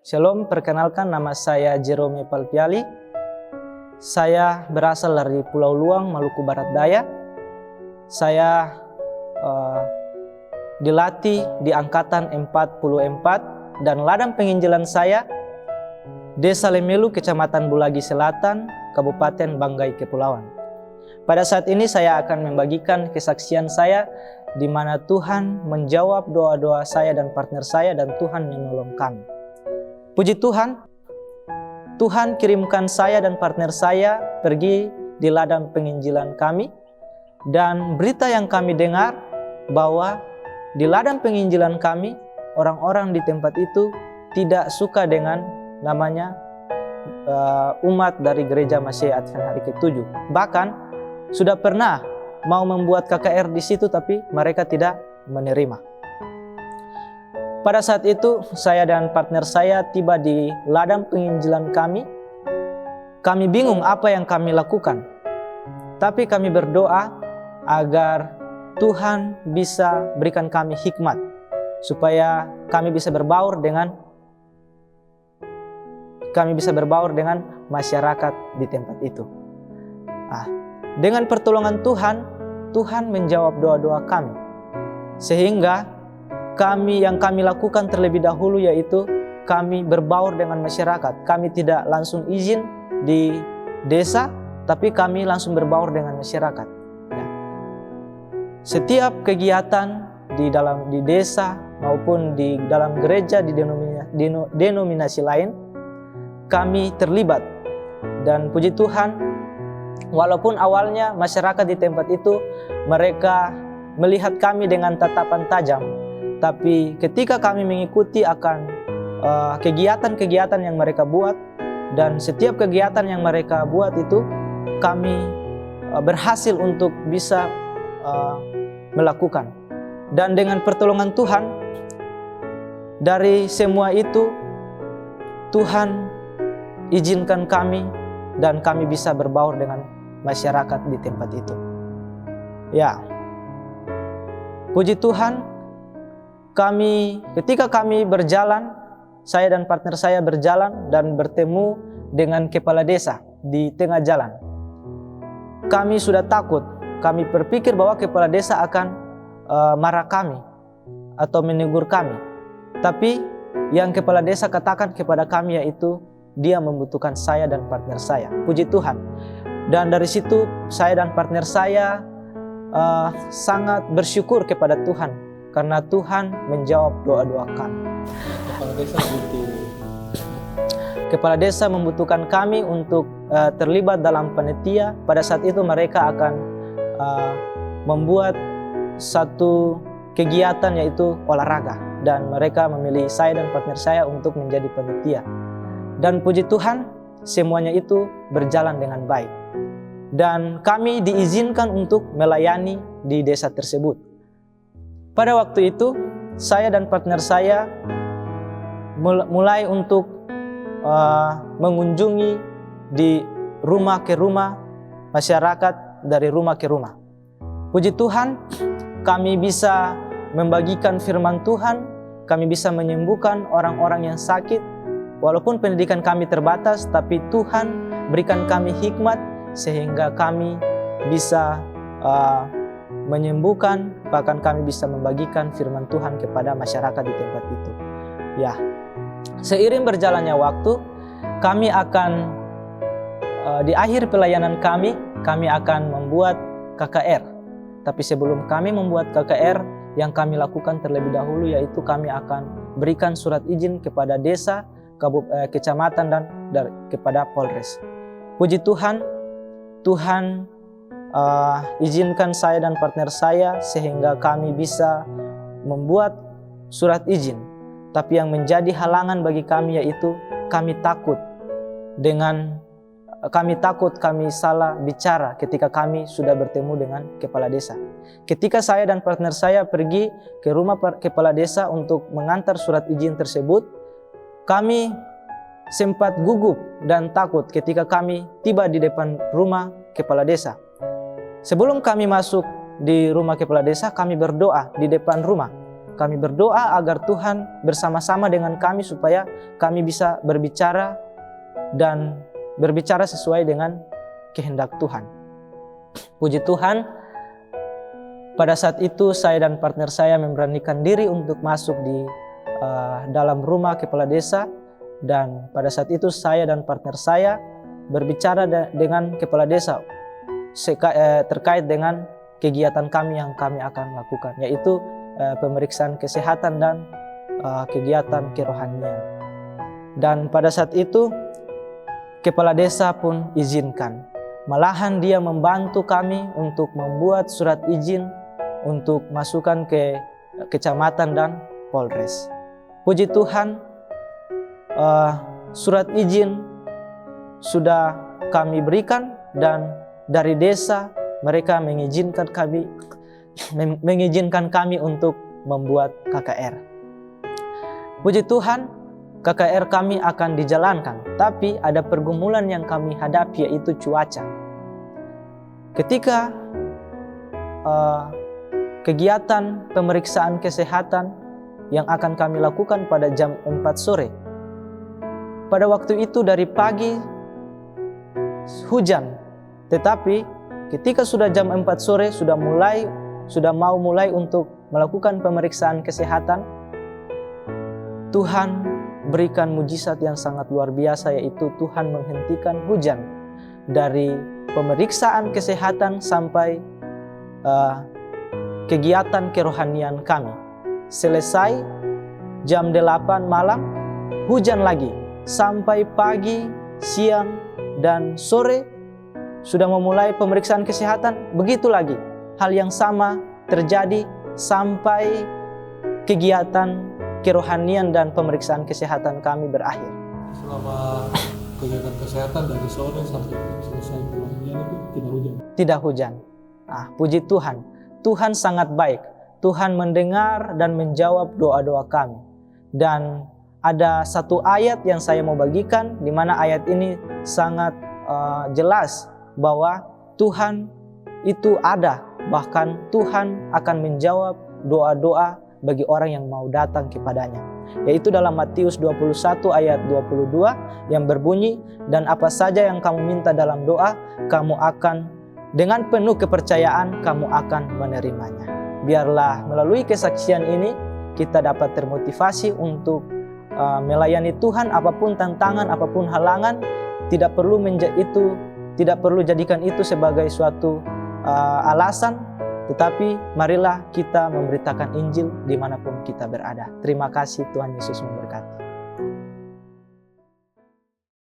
Shalom, perkenalkan nama saya Jerome Palpiali. Saya berasal dari Pulau Luang, Maluku Barat Daya. Saya dilatih di Angkatan 44 dan ladang penginjilan saya Desa Lemelu, Kecamatan Bulagi Selatan, Kabupaten Banggai Kepulauan. Pada saat ini saya akan membagikan kesaksian saya di mana Tuhan menjawab doa-doa saya dan partner saya dan Tuhan menolong kami. Puji Tuhan, Tuhan kirimkan saya dan partner saya pergi di ladang penginjilan kami, dan berita yang kami dengar bahwa di ladang penginjilan kami, orang-orang di tempat itu tidak suka dengan namanya umat dari Gereja Masih Advent Hari ke-7. Bahkan sudah pernah mau membuat KKR di situ, tapi mereka tidak menerima. Pada saat itu, saya dan partner saya tiba di ladang penginjilan kami. Kami bingung apa yang kami lakukan. Tapi kami berdoa agar Tuhan bisa berikan kami hikmat, supaya kami bisa berbaur dengan masyarakat di tempat itu. Dengan pertolongan Tuhan, Tuhan menjawab doa-doa kami. Sehingga yang kami lakukan terlebih dahulu yaitu kami berbaur dengan masyarakat. Kami tidak langsung izin di desa, tapi kami langsung berbaur dengan masyarakat. Ya. Setiap kegiatan di desa maupun di dalam gereja di denominasi lain, kami terlibat. Dan puji Tuhan, walaupun awalnya masyarakat di tempat itu mereka melihat kami dengan tatapan tajam, tapi ketika kami mengikuti akan kegiatan-kegiatan yang mereka buat, dan setiap kegiatan yang mereka buat itu kami berhasil untuk bisa melakukan. Dan dengan pertolongan Tuhan, dari semua itu Tuhan izinkan kami dan kami bisa berbaur dengan masyarakat di tempat itu. Ya, puji Tuhan, ketika kami berjalan, saya dan partner saya berjalan dan bertemu dengan kepala desa di tengah jalan. Kami sudah takut, kami berpikir bahwa kepala desa akan marah kami atau menegur kami. Tapi yang kepala desa katakan kepada kami yaitu dia membutuhkan saya dan partner saya. Puji Tuhan. Dan dari situ saya dan partner saya sangat bersyukur kepada Tuhan, karena Tuhan menjawab doa-doa kami. Kepala desa membutuhkan kami untuk terlibat dalam panitia. Pada saat itu mereka akan membuat satu kegiatan yaitu olahraga, dan mereka memilih saya dan partner saya untuk menjadi panitia. Dan puji Tuhan, semuanya itu berjalan dengan baik. Dan kami diizinkan untuk melayani di desa tersebut. Pada waktu itu, saya dan partner saya mulai untuk mengunjungi di rumah ke rumah masyarakat, dari rumah ke rumah. Puji Tuhan, kami bisa membagikan firman Tuhan, kami bisa menyembuhkan orang-orang yang sakit. Walaupun pendidikan kami terbatas, tapi Tuhan berikan kami hikmat sehingga kami bisa menyembuhkan, bahkan kami bisa membagikan firman Tuhan kepada masyarakat di tempat itu. Ya, seiring berjalannya waktu, kami akan di akhir pelayanan kami akan membuat KKR. Tapi sebelum kami membuat KKR, yang kami lakukan terlebih dahulu yaitu kami akan berikan surat izin kepada desa, kecamatan dan kepada Polres. Puji Tuhan, Tuhan izinkan saya dan partner saya sehingga kami bisa membuat surat izin. Tapi yang menjadi halangan bagi kami yaitu kami takut kami salah bicara ketika kami sudah bertemu dengan kepala desa. Ketika saya dan partner saya pergi ke rumah kepala desa untuk mengantar surat izin tersebut, kami sempat gugup dan takut ketika kami tiba di depan rumah kepala desa. Sebelum kami masuk di rumah kepala desa, kami berdoa di depan rumah. kami berdoa agar Tuhan bersama-sama dengan kami supaya kami bisa berbicara dan berbicara sesuai dengan kehendak Tuhan. Puji Tuhan, pada saat itu saya dan partner saya memberanikan diri untuk masuk di dalam rumah kepala desa, dan pada saat itu saya dan partner saya berbicara dengan kepala desa terkait dengan kegiatan kami yang kami akan lakukan, yaitu pemeriksaan kesehatan dan kegiatan kerohanian. Dan pada saat itu kepala desa pun izinkan. Malahan dia membantu kami untuk membuat surat izin untuk masukkan ke kecamatan dan Polres. Puji Tuhan, surat izin sudah kami berikan, dan dari desa mereka mengizinkan kami untuk membuat KKR. Puji Tuhan, KKR kami akan dijalankan, tapi ada pergumulan yang kami hadapi, yaitu cuaca. Ketika kegiatan pemeriksaan kesehatan yang akan kami lakukan pada jam 4 sore, pada waktu itu dari pagi hujan, tetapi ketika sudah jam 4 sore sudah mau mulai untuk melakukan pemeriksaan kesehatan, Tuhan berikan mujizat yang sangat luar biasa, yaitu Tuhan menghentikan hujan dari pemeriksaan kesehatan sampai kegiatan kerohanian kami. Selesai jam 8 malam, hujan lagi sampai pagi, siang, dan sore sudah memulai pemeriksaan kesehatan. Begitu lagi hal yang sama terjadi sampai kegiatan kerohanian dan pemeriksaan kesehatan kami berakhir. Selama kegiatan kesehatan dari sore sampai selesai kerohanian itu tidak hujan? Tidak hujan. Puji Tuhan, Tuhan sangat baik. Tuhan mendengar dan menjawab doa-doa kami. Dan ada satu ayat yang saya mau bagikan, di mana ayat ini sangat jelas bahwa Tuhan itu ada, bahkan Tuhan akan menjawab doa-doa bagi orang yang mau datang kepadanya. Yaitu dalam Matius 21 ayat 22 yang berbunyi, "Dan apa saja yang kamu minta dalam doa, kamu akan dengan penuh kepercayaan kamu akan menerimanya." Biarlah melalui kesaksian ini kita dapat termotivasi untuk melayani Tuhan. Apapun tantangan, apapun halangan, tidak perlu jadikan itu sebagai suatu alasan, tetapi marilah kita memberitakan Injil dimanapun kita berada. Terima kasih, Tuhan Yesus memberkati.